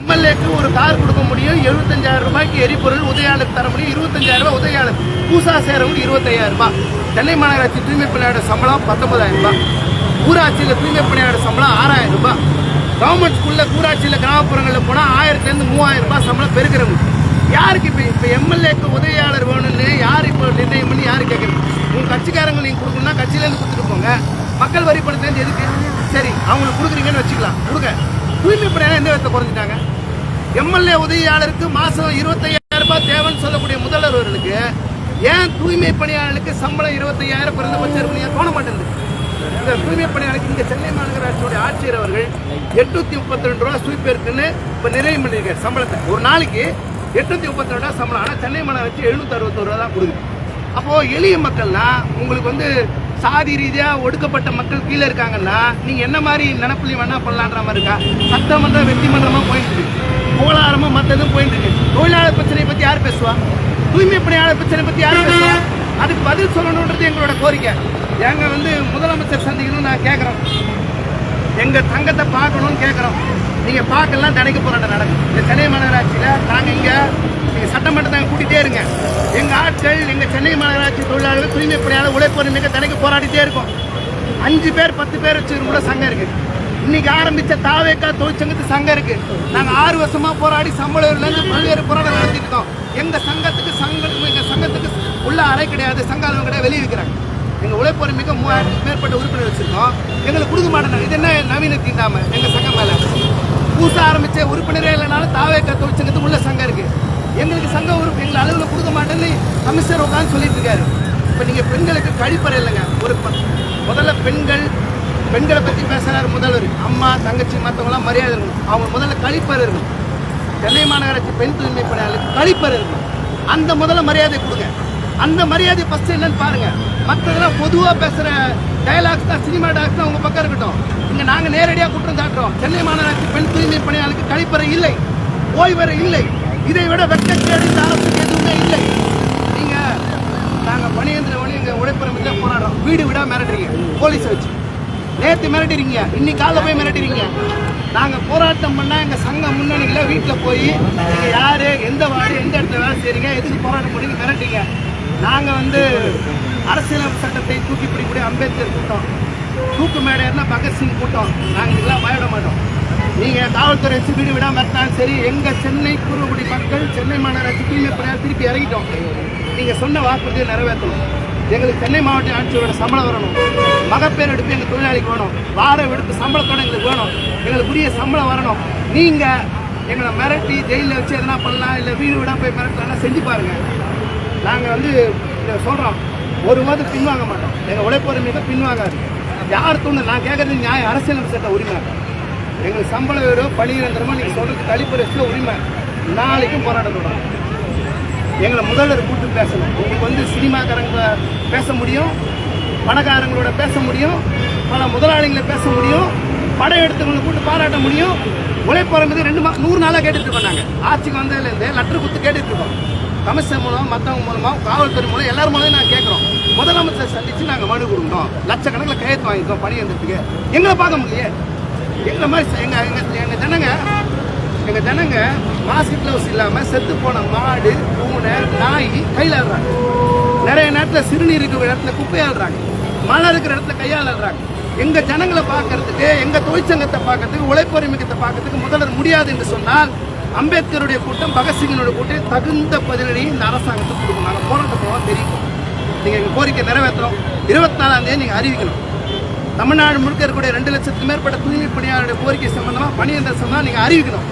எம்எல்ஏக்கு ஒரு கார் கொடுக்க முடியும், 75,000 ரூபாய்க்கு எரிபொருள் உதயாளுக்கு தர முடியும், 25,000 ரூபாய் உதயாளுக்கு, பூசா சேரவங்க 25,000 ரூபாய். சென்னை மாநகராட்சி தூய்மை பணியாளர் சம்பளம் 19,000 ரூபாய், ஊராட்சியில் தூய்மை பணியாளர் சம்பளம் 6,000 ரூபாய், கவர்மெண்ட் ஸ்கூல்ல ஊராட்சியில் கிராமப்புறங்களில் போனால் 1000 3,000 ரூபாய் சம்பளம் பெருக்கிறவங்க. யாருக்கு இப்போ எம்எல்ஏக்கு உதவியாளர் வேணும்னு யார் இப்போ நிர்ணயம் பண்ணி யாரு கேட்கணும்? உங்கள் கட்சிக்காரங்க நீங்கள் கொடுக்கணும்னா கட்சியிலேருந்து கொடுத்துட்டு போங்க. மக்கள் வரி பணத்துலேருந்து எதுக்கு? சரி, அவங்களுக்கு கொடுக்குறீங்கன்னு வச்சுக்கலாம், கொடுங்க. தூய்மை பணியாளர் எந்த விதத்தை குறைஞ்சிட்டாங்க? எம்எல்ஏ உதவியாளருக்கு மாதம் 25,000 ரூபாய் தேவைன்னு சொல்லக்கூடிய முதல்வர்களுக்கு ஏன் தூய்மை பணியாளருக்கு சம்பளம் 25,000 குறைந்தபட்சம் இருக்குன்னு தோண மாட்டேங்குது? இந்த தூய்மை பணியாளருக்கு இங்கே சென்னை மாநகராட்சியோட ஆட்சியர் அவர்கள் 832 ரூபா ஸ்வீப்பருக்குன்னு இப்போ நிறைவு பண்ணியிருக்காரு சம்பளத்தை. ஒரு நாளைக்கு 832 ரூபா சம்பளம். ஆனால் சென்னை மாநகராட்சி 761 ரூபா தான் கொடுக்குது. அப்போது எளிய மக்கள்னா உங்களுக்கு வந்து சாதி ரீதியாக ஒடுக்கப்பட்ட மக்கள் கீழே இருக்காங்கன்னா நீங்கள் என்ன மாதிரி நினப்புலையும் வேணா பண்ணலான்ற மாதிரி இருக்கா? சட்டமன்றம் வெற்றி மன்றமாக போயிட்டு இருக்கு, கோலாரமாக மற்றதும் போயிட்டு இருக்கு. தொழிலாளர் பிரச்சனையை பற்றி யார் பேசுவா? தூய்மை பணியாளர் பிரச்சனை பற்றி யார் பேசுவா? அதுக்கு பதில் சொல்லணுன்றது எங்களோட கோரிக்கை. எங்க வந்து முதலமைச்சர் சந்திக்கணும்னு நான் கேட்குறோம், எங்கள் தங்கத்தை பார்க்கணும்னு கேட்குறோம். நீங்கள் பார்க்கலாம், தடைக்க போராட்டம் நடக்கும் இந்த சென்னை மாநகராட்சியில். நாங்கள் இங்கே நீங்கள் சட்டமன்றத்தை கூட்டிகிட்டே இருங்க. எங்கள் ஆட்கள், எங்கள் சென்னை மாநகராட்சி தொழிலாளர்கள், தூய்மை பணியாளர், உழைப்போர் மிக தடைக்க போராடிட்டே இருக்கோம். 5 பேர் 10 பேர் வச்சு கூட சங்கம் இருக்குது. இன்னைக்கு ஆரம்பித்த தாவேக்கா தொழிற்சங்கத்து சங்கம் இருக்குது. நாங்கள் 6 வருஷமாக போராடி சம்பளம்லேருந்து பல்வேறு போராட்டம் நடத்திட்டு இருக்கோம். எங்கள் சங்கத்துக்கு உள்ள அறை கிடையாது, சங்க அளவு கிடையாது, வெளியே வைக்கிறாங்க. எங்கள் உழைப்போர் மிக 3000 மேற்பட்ட உறுப்பினர் வச்சுருக்கோம். எங்களுக்கு கொடுக்க மாட்டேன். இது என்ன நவீன தீண்டாம? எங்கள் சங்கம் மேலே புதுசாக ஆரம்பித்த உறுப்பினரே இல்லைனாலும் தாவேக்கா தொழிற்சங்கத்துக்கு உள்ள சங்கம் இருக்குது. எங்களுக்கு சங்க உறுப்பு எங்களை அளவில் கொடுக்க மாட்டேன்னு கமிஷனர் உட்காந்து சொல்லிட்டு இருக்காரு. இப்போ நீங்கள் பெண்களுக்கு கழிப்பறை இல்லைங்க. முதல்ல பெண்களை பற்றி பேசுகிறாரு முதல்வர். அம்மா, தங்கச்சி, மற்றவங்களாம் மரியாதை இருக்கணும். அவங்க முதல்ல கழிப்பறை இருக்கணும். சென்னை மாநகராட்சி பெண் தூய்மை பணியாளருக்கு கழிப்பறை இருக்கணும். அந்த முதல்ல மரியாதை கொடுங்க. அந்த மரியாதை ஃபஸ்ட்டு என்னன்னு பாருங்க. மற்றதெல்லாம் பொதுவாக பேசுகிற டயலாக்ஸ் தான், சினிமா டாக்ஸ் தான் உங்கள் பக்கம் இருக்கட்டும். இங்கே நாங்கள் நேரடியாக குற்றம் சாட்டுறோம். சென்னை மாநகராட்சி பெண் தூய்மை பணியாளருக்கு கழிப்பறை இல்லை, ஓய்வறை இல்லை. இதை விட வெட்கக்கேடு இந்த அரசுக்கு எதுவுமே இல்லை. நீங்கள் நாங்கள் பணியந்திர வழி எங்கள் உழைப்பறை போராடுறோம். வீடு விடாம மிரட்டுறீங்க, போலீஸை வச்சு. நேற்று மிரட்டிறீங்க, இன்னைக்கு காலைல போய் மிரட்டிறீங்க. நாங்கள் போராட்டம் பண்ணால் எங்கள் சங்க முன்னணியில் வீட்டில் போய் நீங்கள் யார், எந்த வார்டு, எந்த இடத்துல வேலை செய்கிறீங்க, எதுக்கு போராட்டம் பண்ணி மிரட்டிங்க. நாங்கள் வந்து அரசியலமைப்பு சட்டத்தை தூக்கி பிடிக்கூடிய அம்பேத்கர் கூட்டம், தூக்கு மேடையர்னா பகத்சிங் கூட்டம். நாங்கள் இதெல்லாம் பயப்பட மாட்டோம். நீங்கள் காவல்துறை வச்சு வீடு விடாமல் இருந்தாலும் சரி. எங்கள் சென்னை பூர்வகுடி மக்கள் சென்னை மாநகராட்சி தூய்மை பணியாளர் திருப்பி இறங்கிட்டோம். நீங்கள் சொன்ன வாக்குறுதியை நிறைவேற்றணும். எங்களுக்கு சென்னை மாவட்ட ஆட்சியோட சம்பளம் வரணும். மகப்பேர் எடுப்பு எங்கள் தொழிலாளிக்கு வேணும். வார எடுப்பு சம்பளத்தோடு எங்களுக்கு வேணும். எங்களுக்கு உரிய சம்பளம் வரணும். நீங்கள் எங்களை மிரட்டி ஜெயிலில் வச்சு எதனா பண்ணலாம், இல்லை வீடு விடாமல் போய் மிரட்டலாம் செஞ்சு பாருங்கள். நாங்கள் வந்து சொல்கிறோம், ஒரு மாதம் பின்வாங்க மாட்டோம். எங்கள் உழைப்போர் மிக பின்வாங்காது. யார் தூண்டு நான் கேட்குறது நியாயம், அரசியலமைப்பு சட்ட உரிமை. எங்களுக்கு சம்பளம் வேறும், பணி நிரந்தரமா நீங்கள் சொல்கிறது கழிப்பறை உரிமை. நாளைக்கும் போராட்டம் தொடரும். எங்களை முதல்வர் கூட்டு பேசணும். உங்களுக்கு வந்து சினிமாக்காரங்க பேச முடியும், பணக்காரங்களோட பேச முடியும், பல முதலாளிகளை பேச முடியும், படம் எடுத்தவங்களை கூட்டு பாராட்ட முடியும். உழைப்போர் மீது 100 நாளாக கேட்டுட்டு இருக்கோம். நாங்கள் ஆட்சிக்கு வந்ததுலேருந்து லெட்டர் கொடுத்து கேட்டுட்டு இருக்கோம். கமிஷன் மூலம், மற்றவங்க மூலமாக, காவல்துறை மூலம், எல்லாரும் மூலம் நாங்கள் கேட்குறோம். முதலமைச்சர் சந்தித்து நாங்கள் மனு கொடுக்கணும். லட்சக்கணக்கில் கையெழுத்து வாங்கிக்கோம் பணி வந்துட்டுக்கு. எங்களை பார்க்க முடியல. எங்களை மாதிரி எங்கள் ஜனங்க மாஸ்க் க்ளவுஸ் இல்லாமல் செத்து போன மாடு, பூனை, நாய் கையில் ஆடுறாங்க. நிறைய நேரத்தில் சிறுநீர் இருக்கிற இடத்துல குப்பையாடுறாங்க, மழை இருக்கிற இடத்துல கையாளுறாங்க. எங்கள் ஜனங்களை பார்க்கறதுக்கு, எங்கள் தொழிற்சங்கத்தை பார்க்கறதுக்கு, உழைப்போர் மிக்கத்தை பார்க்கறதுக்கு முதல்வர் முடியாது என்று சொன்னால் அம்பேத்கருடைய கூட்டம், பகத்சிங்கனுடைய கூட்டம் தகுந்த பதிலடியை இந்த அரசாங்கத்துக்கு கொடுக்கணும். நாங்கள் போராட்டத்தோடு தெரிவிக்கும். நீங்கள் எங்கள் கோரிக்கை நிறைவேற்றுறோம். 24ஆம் தேதி நீங்கள் அறிவிக்கணும். தமிழ்நாடு முழுக்க இருக்கக்கூடிய 2 லட்சத்துக்கு மேற்பட்ட தூய்மை பணியாளருடைய கோரிக்கை சம்பந்தமாக பணியந்திர சம்பந்தமாக நீங்கள் அறிவிக்கணும்.